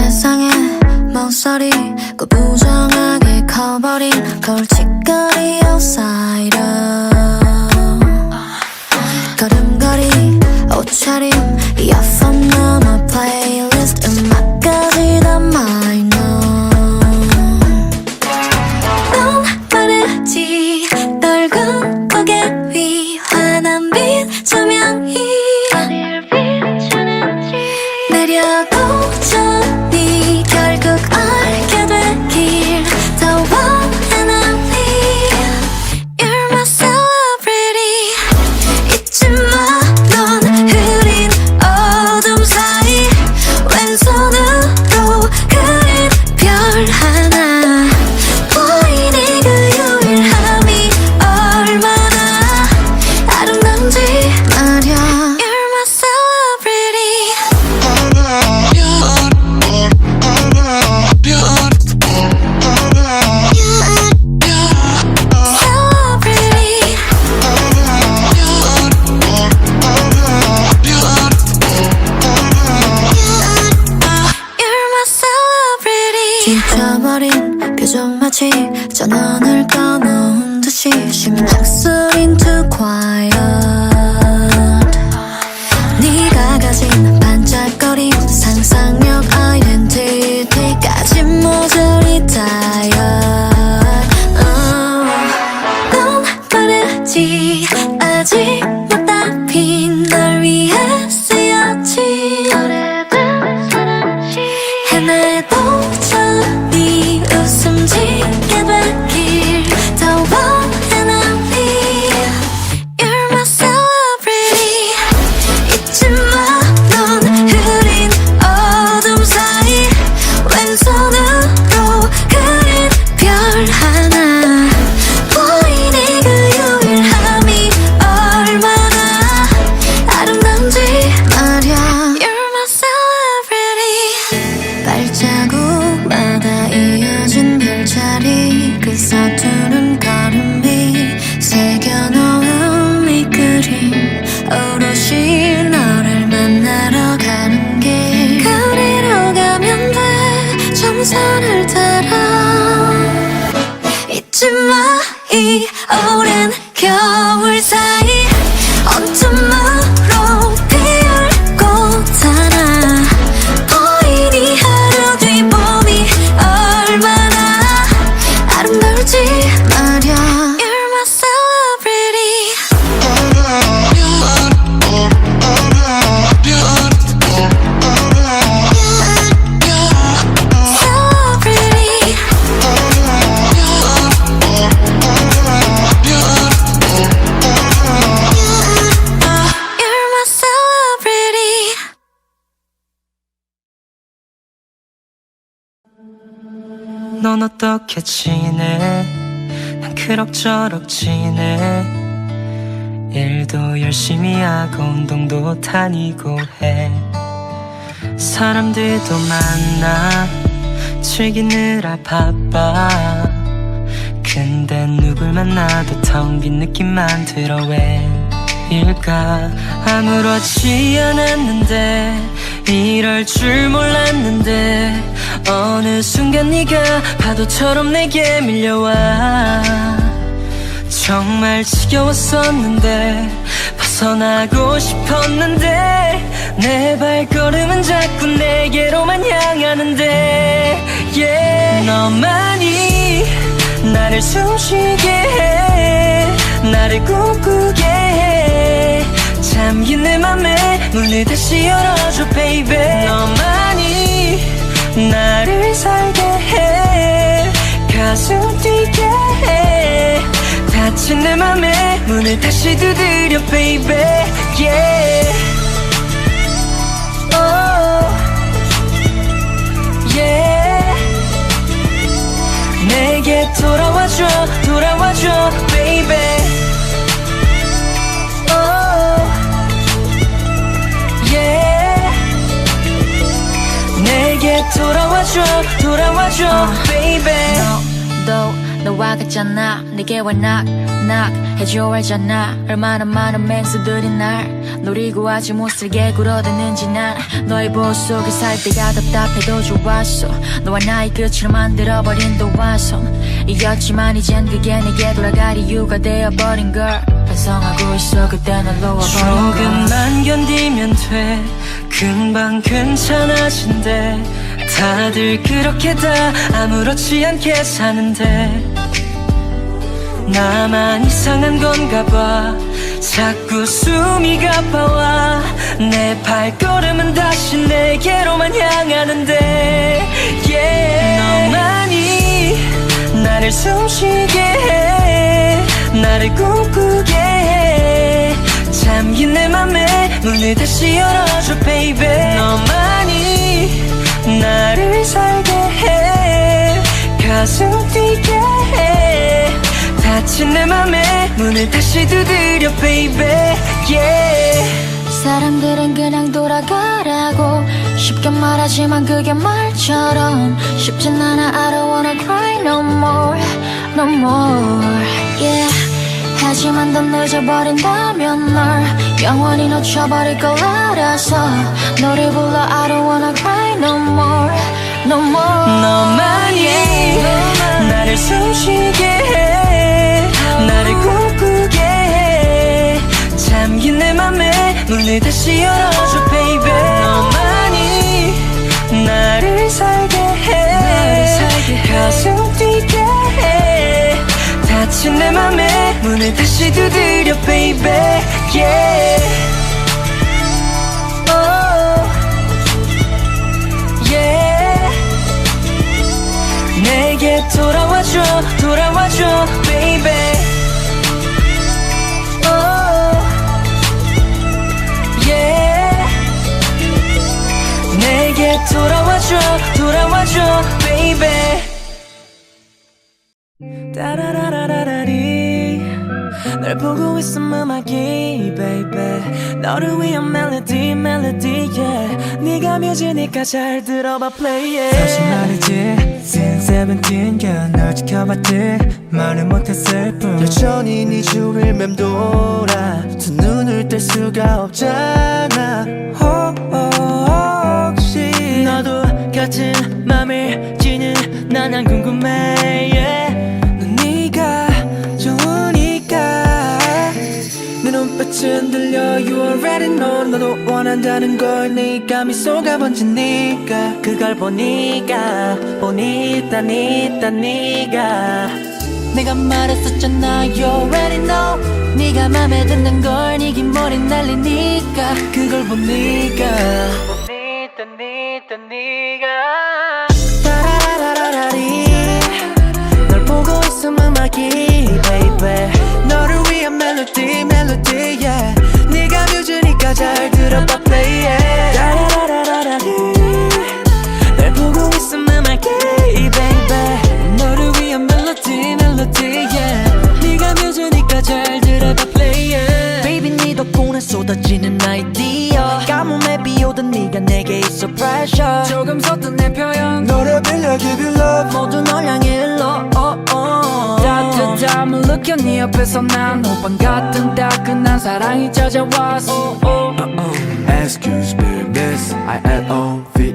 세상에 모서리 꼭 부정하게 커버린 골칫거리 outsider 걸음걸이 옷차림 이어폰 넘어 플레이리스트 음악까지 다 minor 넌 빠르지 넓은 고개 위 환한빛 조명이 어디를 비추는지 내려오자니 결국 알게 되길 더 원해 난 You're my celebrity 잊지 마 넌 흐린 어둠 사이 왼손으로 그린 별 하나 보이니 그 유일함이 얼마나 아름다운지 말야 You're my celebrity 지쳐버린 표정 마치 전원을 꺼놓은 듯이 심장 쓰린 too quiet 네가 가진 반짝거림 상상력 아이덴티티까지 모조리 tired 넌 빠르지 아직 못다 핀 널 위해 쓰였지 오래된 사랑지 해내도 네 웃음 짓게 되길 더 원해 난 You're my celebrity 잊지 마 넌 흐린 어둠 사이 왼손으로 그린 별 하나 보이니 그 유일함이 얼마나 아름다운지 말야 You're my celebrity 발자국마다 이어진 별자리 그 서투른 걸음이 새겨놓은 이 그림 오롯이 너를 만나러 가는 길 거리로 가면 돼 정선을 따라 잊지 마 이 오랜 겨울 사이 온tum으로 피울 꽃 하나 보이니 하루 뒤 봄이 얼마나 아름다울지 말야 You're my celebrity Celebrity You're my celebrity 넌 어떻게 지내? 난 그럭저럭 지내. 일도 열심히 하고 운동도 다니고 해. 사람들도 만나 즐기느라 바빠. 근데 누굴 만나도 텅 빈 느낌만 들어. 왜일까? 아무렇지 않았는데 이럴 줄 몰랐는데 어느 순간 네가 파도처럼 내게 밀려와. 정말 지겨웠었는데 벗어나고 싶었는데 내 발걸음은 자꾸 내게로만 향하는데 너만이 나를 숨쉬게 해 나를 꿈꾸게 해 잠긴 내 맘에 문을 다시 열어줘 baby 너만이 나를 살게 해 가슴 뛰게 해 닫힌 내 맘에 문을 다시 두드려 baby yeah oh yeah 내게 돌아와줘 돌아와줘 baby oh yeah 내게 돌아와줘 돌아와줘 baby 너 너와 같잖아 내게 와 knock 해줘 알잖아 얼마나 많은 맹수들이 날 노리고 아주 못살게 굴어대는지 난 너의 보호 속에 살 때가 답답해도 좋았어 너와 나의 끝을 만들어버린 도화선이었지만 이젠 그게 내게 돌아갈 이유가 되어버린 걸 반성하고 있어 그때 널 놓아버린 걸 조금만 견디면 돼 금방 괜찮아진대 다들 그렇게 다 아무렇지 않게 사는데 나만 이상한 건가 봐 자꾸 숨이 가빠와 내 발걸음은 다시 내게로만 향하는데 yeah. 너만이 나를 숨쉬게 해 나를 꿈꾸게 해 잠긴 내 맘에 문을 다시 열어줘 baby 너만이 나를 살게 해 가슴 뛰게 해 닫힌 내 맘에 문을 다시 두드려 baby yeah. 사람들은 그냥 돌아가라고 쉽게 말하지만 그게 말처럼 쉽진 않아 I don't wanna cry no more no more yeah. 하지만 더 늦어버린다면 널 영원히 놓쳐버릴 걸 알아서 노래 불러 I don't wanna cry no more no more 너만이 나를 숨쉬게 해 나를 꿈꾸게 해 잠긴 내 맘에 문을 다시 열어줘 baby 너만이 나를 살게 해 가슴 뛰게 해 닫힌 내 맘에 문을 다시 두드려 baby yeah. Oh. Yeah. 내게 돌아와줘 돌아와줘 baby oh. Yeah. 내게 돌아와줘 돌아와줘 baby 따라라라라리 널 보고 있음 음악이 baby 너를 위한 멜로디 yeah 네가 뮤지니까 잘 들어봐 play it 사실 말이지 Since 17 girl 널 지켜봤지 말을 못했을 뿐 여전히 네 주위를 맴돌아 두 눈을 뗄 수가 없잖아 혹시 너도 같은 맘일지는 난 안 궁금해 yeah. 넌 네가 좋으니까 내 눈빛은 들려 You already know 너도 원한다는 걸 네가 미소가 번지니까 그걸 보니까 보니까 네가 내가 말했었잖아 You already know 네가 맘에 든다는 걸 네 긴 머리 날리니까 그걸 보니까 보니까 네가 따라라라라리 널 보고 있음 음악이 baby 너를 위한 멜로디 yeah 네가 뮤지니까 잘 들어봐 play it 따라라라라리 널 보고 있음 음악이 baby 너를 위한 멜로디 yeah 네가 뮤지니까 잘 들어봐 play it baby 네 덕분에 쏟아지는 아이디어 가뭄에 비오던 네가 내게 있어 pressure 조금 섰던 내 표현 너를 빌려 give you love 모두 널 향해 일러 따뜻함을 느껴 네 옆에서 난 호빵 같은 따끈한 사랑이 찾아왔어 Excuse me, Miss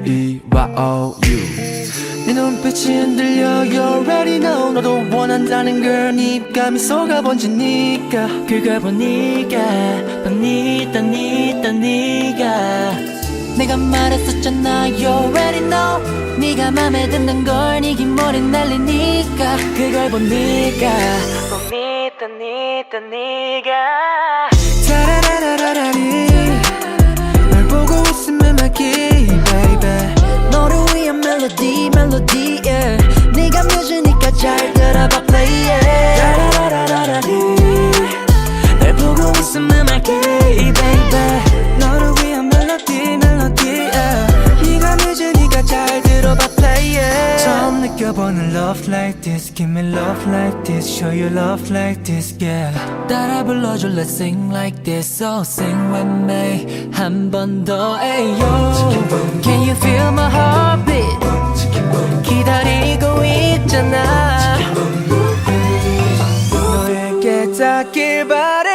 I-L-O-V-E-Y-O-U 네 눈빛이 흔들려 You already know 너도 원한다는 걸 네 입가 미소가 번지니까 그걸 보니까 네가 내가 말했었잖아 You already know 네가 맘에 든다는 걸 네 긴 머리 날리니까 그걸 보니까 네가 타라라라라리 널 보고 있음 음악이 baby 너를 위한 멜로디 yeah 네가 뮤지니까 잘 들어봐 play it 따라라라라리 널 보고 있음 음악이 baby 너를 위한 멜로디 yeah 네가 뮤지니까 잘 들어봐 play it 처음 느껴보는 love like this give me love like this show you love like this yeah 따라 불러줘 let's sing like this so sing with me 한 번 더 ayo can you feel my heartbeat 기다리고 있잖아 제발